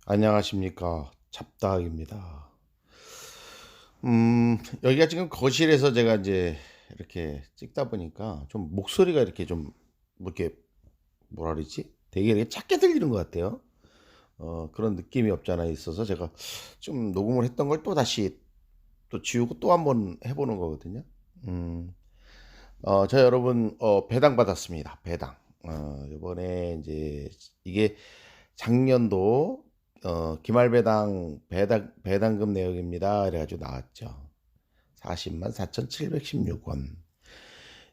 안녕하십니까. 잡다학입니다. 여기가 지금 거실에서 제가 이제 이렇게 찍다 보니까 좀 목소리가 이렇게 좀 뭐 이렇게 뭐라 그러지? 되게 이렇게 작게 들리는 것 같아요. 그런 느낌이 없지 않아 있어서 제가 좀 녹음을 했던 걸 또다시 또 지우고 또 한번 해 보는 거거든요. 음. 저 여러분 배당 받았습니다. 배당. 요번에 인제 이게 작년도 기말 배당금 내역입니다. 이래 가지고 나왔죠. 404,716 원.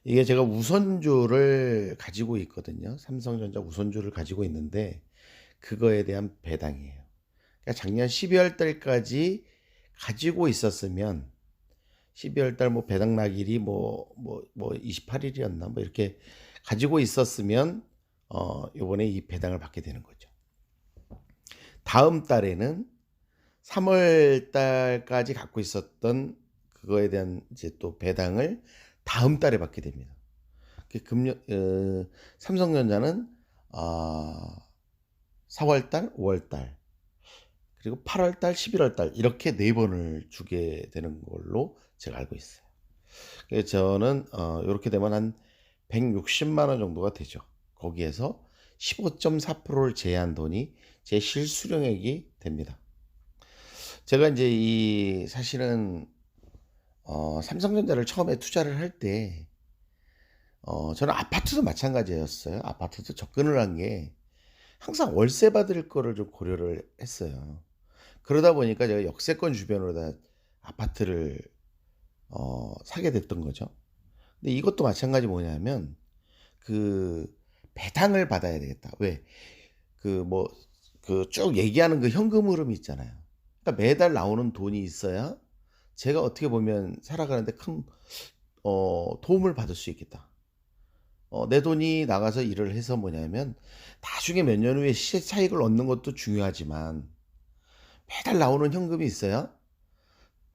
이게 제가 우선주를 가지고 있거든요. 삼성전자 우선주를 가지고 있는데 그거에 대한 배당이에요. 그러니까 작년 12월 달까지 가지고 있었으면 12월 달 뭐 배당 날일이 28 일이었나 뭐 이렇게 가지고 있었으면 요번에 이 배당을 받게 되는 거죠. 다음 달에는 3월 달까지 갖고 있었던 그거에 대한 이제 또 배당을 다음 달에 받게 됩니다. 삼성전자는 아 4월 달, 5월 달, 그리고 8월 달, 11월 달 이렇게 네 번을 주게 되는 걸로 제가 알고 있어요. 그래서 저는 요렇게 되면 한 160만 원 정도가 되죠. 거기에서 15.4%를 제외한 돈이 제 실수령액이 됩니다. 제가 인제 이 사실은 삼성전자를 처음에 투자를 할 때 저는 아파트도 마찬가지였어요. 아파트도 접근을 한 게 항상 월세 받을 거를 좀 고려를 했어요. 그러다 보니까 제가 역세권 주변으로 다 아파트를 사게 됐던 거죠. 근데 이것도 마찬가지 뭐냐면 그 '배당을 받아야 되겠다.' 왜 쭉 얘기하는 그 현금 흐름이 있잖아요. 그러니까 매달 나오는 돈이 있어야 제가 어떻게 보면 살아가는 데 큰 도움을 받을 수 있겠다. 내 돈이 나가서 일을 해서 뭐냐면 나중에 몇 년 후에 시세 차익을 얻는 것도 중요하지만 매달 나오는 현금이 있어야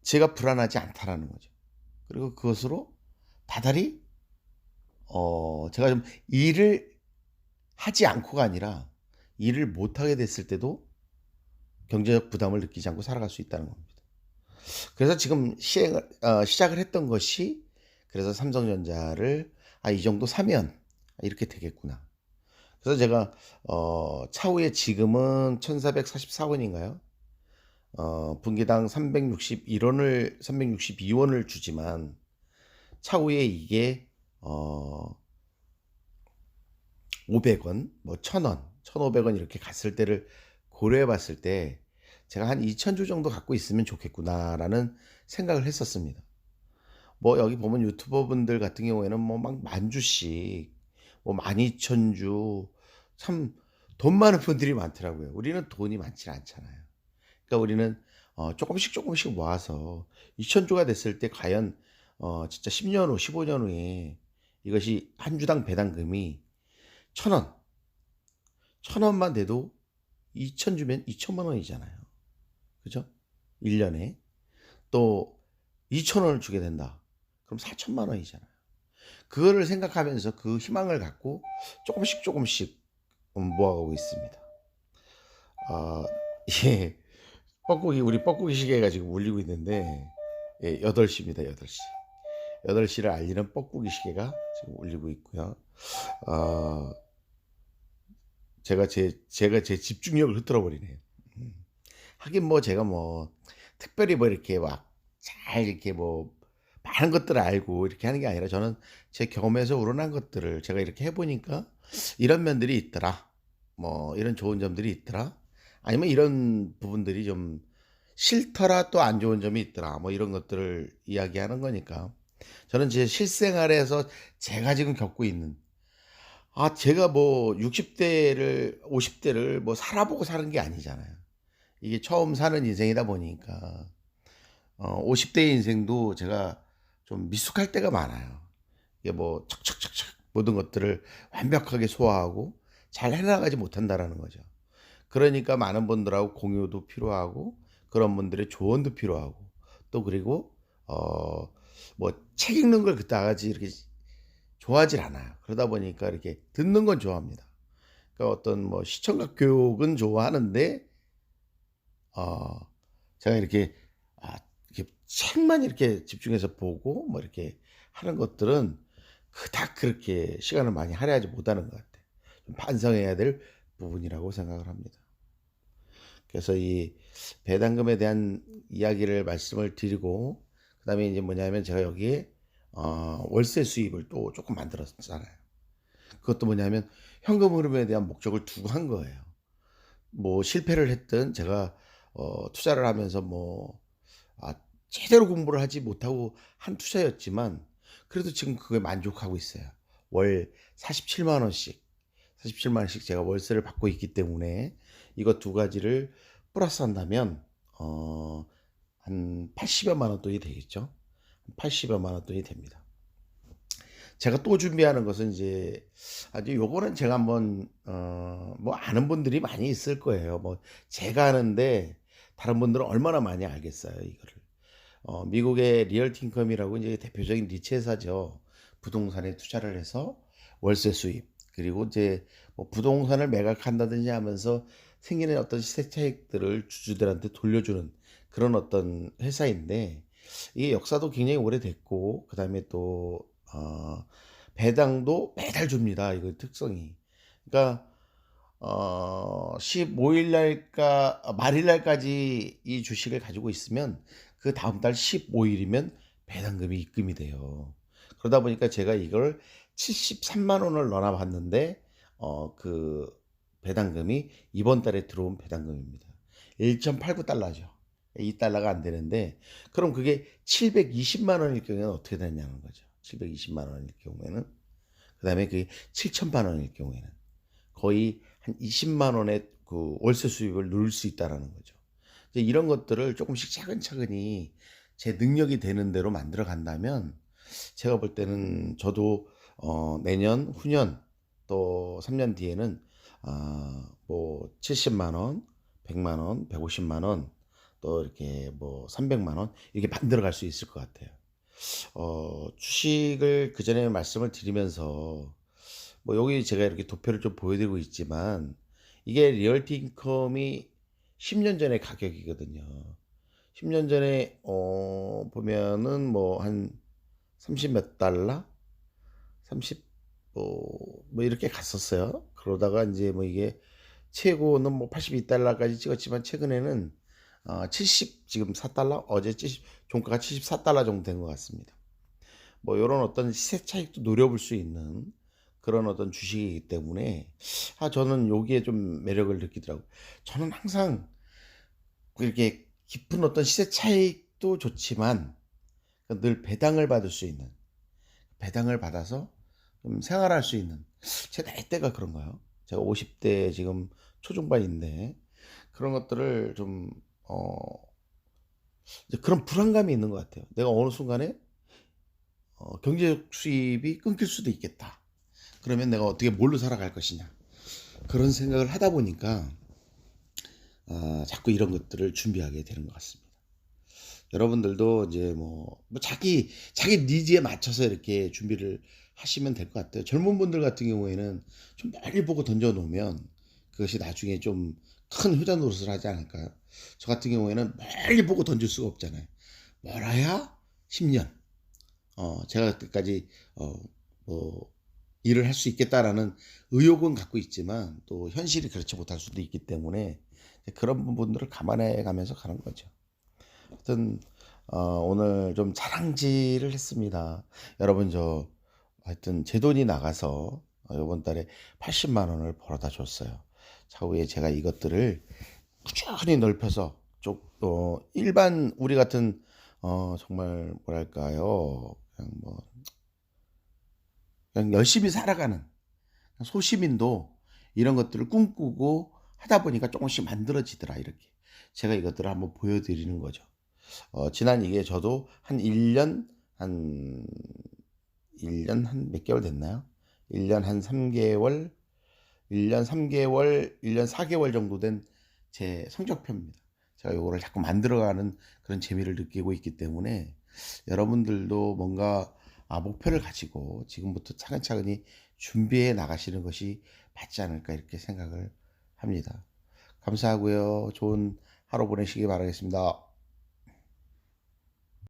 제가 불안하지 않다라는 거죠. 그리고 그것으로 다달이 제가 좀 일을 하지 않고가 아니라 일을 못 하게 됐을 때도 경제적 부담을 느끼지 않고 살아갈 수 있다는 겁니다. 그래서 지금 시작을 했던 것이, 그래서 삼성전자를 '아 이 정도 사면 이렇게 되겠구나.' 그래서 제가 차후에 지금은 1,444 원인가요? 분기당 362 원을 주지만 차후에 이게 500 원, 뭐 1,000 원, 1,500원 이렇게 갔을 때를 고려해 봤을 때 제가 한 2,000주 정도 갖고 있으면 좋겠구나라는 생각을 했었습니다. 뭐 여기 보면 유튜버 분들 같은 경우에는 뭐 막 만 주씩 뭐 12,000주, 참 돈 많은 분들이 많더라고요. 우리는 돈이 많지 않잖아요. 그러니까 우리는 쪼끔씩 쪼끔씩 모아서 2,000주가 됐을 때 과연 진짜 10년 후, 15년 후에 이것이 한 주당 배당금이 1,000 원, 1,000 원만 돼도 2,000 주면 2천만 원이잖아요. 그죠? 1 년에. 또 2,000 원을 주게 된다. 그럼 4천만 원이잖아요. 그거를 생각하면서 그 희망을 갖고 쪼끔씩 쪼끔씩 모아가고 있습니다. 아 예. 우리 뻐꾸기 시계가 지금 울리고 있는데, 예 8 시입니다, 8 시. 8 시를 알리는 뻐꾸기 시계가 지금 울리고 있고요. 어 제가 제 집중력을 흐트러 버리네요. 음. 하긴 뭐 제가 뭐 특별히 뭐 이렇게 막 잘 이렇게 뭐 많은 것들을 알고 이렇게 하는 게 아니라, 저는 제 경험에서 우러난 것들을 제가 이렇게 해 보니까 '이런 면들이 있더라. 뭐 이런 좋은 점들이 있더라.' 아니면 '이런 부분들이 좀 싫더라. 또 안 좋은 점이 있더라.' 뭐 이런 것들을 이야기하는 거니까, 저는 제 실생활에서 제가 지금 겪고 있는, 제가 뭐 60 대를 50 대를 뭐 살아보고 사는 게 아니잖아요. 이게 처음 사는 인생이다 보니까 50 대의 인생도 제가 좀 미숙할 때가 많아요. 이게 뭐 척척척척 모든 것들을 완벽하게 소화하고 잘 해 나가지 못한다라는 거죠. 그러니까 많은 분들하고 공유도 필요하고 그런 분들의 조언도 필요하고, 또 그리고 뭐 책 읽는 걸 그다지 이렇게 좋아하질 않아요. 그러다 보니까 이렇게 듣는 건 좋아합니다. 그러니까 어떤 뭐 시청각 교육은 좋아하는데 어 제가 이렇게 이렇게 책만 이렇게 집중해서 보고 뭐 이렇게 하는 것들은 그닥 그렇게 시간을 많이 할애하지 못하는 것 같아요. 좀 반성해야 될 부분이라고 생각을 합니다. 그래서 이 배당금에 대한 이야기를 말씀을 드리고, 그다음에 이제 뭐냐면 제가 여기에 월세 수입을 또 조금 만들었잖아요. 그것도 뭐냐면 현금 흐름에 대한 목적을 두고 한 거예요. 뭐 실패를 했든 제가 투자를 하면서 뭐 아 제대로 공부를 하지 못하고 한 투자였지만 그래도 지금 그거에 만족하고 있어요. 월 47만 원씩, 47만 원씩 제가 월세를 받고 있기 때문에 이거 두 가지를 플러스한다면 어 한 80여만 원 돈이 되겠죠. 80여만 원 돈이 됩니다. 제가 또 준비하는 것은 이제 아주 요거는 제가 한번 뭐 아는 분들이 많이 있을 거예요. 뭐 제가 아는데 다른 분들은 얼마나 많이 알겠어요, 이거를. 미국의 리얼티 인컴이라고 이제 대표적인 리츠 회사죠. 부동산에 투자를 해서 월세 수입, 그리고 이제 뭐 부동산을 매각한다든지 하면서 생기는 어떤 시세 차익들을 주주들한테 돌려주는 그런 어떤 회사인데, 이게 역사도 굉장히 오래됐고 그다음에 또 배당도 매달 줍니다. 이거 특성이. 그러니까 15일 날까 말일 날까지 이 주식을 가지고 있으면 그다음 달 15 일이면 배당금이 입금이 돼요. 그러다 보니까 제가 이걸 73만 원을 넣어 봤는데 그 배당금이 이번 달에 들어온 배당금입니다. 1.89 달러죠. 이 달러가 안 되는데, 그럼 그게 720만 원일 경우에는 어떻게 되냐는 거죠. 720만 원일 경우에는. 그다음에 그게 7천만 원일 경우에는 거의 한 20만 원의 그 월세 수입을 누릴 수 있다라는 거죠. 이제 이런 것들을 조금씩 차근차근히 제 능력이 되는 대로 만들어 간다면 제가 볼 때는 저도 내년, 후년 또 3년 뒤에는 뭐 70만 원, 100만 원, 150만 원, 또 이렇게 뭐 300만 원 이렇게 만들어 갈 수 있을 것 같아요. 주식을 그전에 말씀을 드리면서 뭐 여기 제가 이렇게 도표를 좀 보여드리고 있지만 이게 리얼티 인컴이 10년 전의 가격이거든요. 10년 전에 보면은 뭐 한 30 몇 달러? 30 뭐 이렇게 갔었어요. 그러다가 인제 뭐 이게 최고는 뭐 82달러까지 찍었지만 최근에는 70 지금 4달러? 어제 70 종가가 74달러 정도 된 것 같습니다. 뭐 요런 어떤 시세 차익도 노려볼 수 있는 그런 어떤 주식이기 때문에 저는 요기에 좀 매력을 느끼더라고요. 저는 항상 그렇게 깊은 어떤 시세 차익도 좋지만 늘 배당을 받을 수 있는, 배당을 받아서 좀 생활할 수 있는, 제 나이대가 그런가요? 제가 50대 지금 초중반인데 그런 것들을 좀 이제 그런 불안감이 있는 것 같아요. 내가 어느 순간에 경제적 수입이 끊길 수도 있겠다. 그러면 내가 어떻게 뭘로 살아갈 것이냐. 그런 생각을 하다 보니까 자꾸 이런 것들을 준비하게 되는 것 같습니다. 여러분들도 이제 뭐 자기 니즈에 맞춰서 이렇게 준비를 하시면 될 것 같아요. 젊은 분들 같은 경우에는 좀 멀리 보고 던져 놓으면 그것이 나중에 좀 큰 효자 노릇을 하지 않을까요? 저 같은 경우에는 멀리 보고 던질 수가 없잖아요. 멀어야 10년. 제가 그때까지 뭐 일을 할 수 있겠다라는 의욕은 갖고 있지만 또 현실이 그렇지 못할 수도 있기 때문에 그런 부분들을 감안해 가면서 가는 거죠. 하여튼 오늘 좀 자랑질을 했습니다. 여러분 하여튼 제 돈이 나가서 요번 달에 80만 원을 벌어다 줬어요. 차후에 제가 이것들을 꾸준히 넓혀서 좀 일반 우리 같은 정말 뭐랄까요? 그냥 열심히 살아가는 소시민도 이런 것들을 꿈꾸고 하다 보니까 조금씩 만들어지더라 이렇게. 제가 이것들을 한번 보여드리는 거죠. 지난 이게 저도 한 1년 한 몇 개월 됐나요? 1년 한 3개월, 1년 3개월, 1년 4개월 정도 된 제 성적표입니다. 제가 요거를 자꾸 만들어가는 그런 재미를 느끼고 있기 때문에 여러분들도 뭔가 목표를 가지고 지금부터 차근차근히 준비해 나가시는 것이 맞지 않을까 이렇게 생각을 합니다. 감사하고요. 좋은 하루 보내시기 바라겠습니다.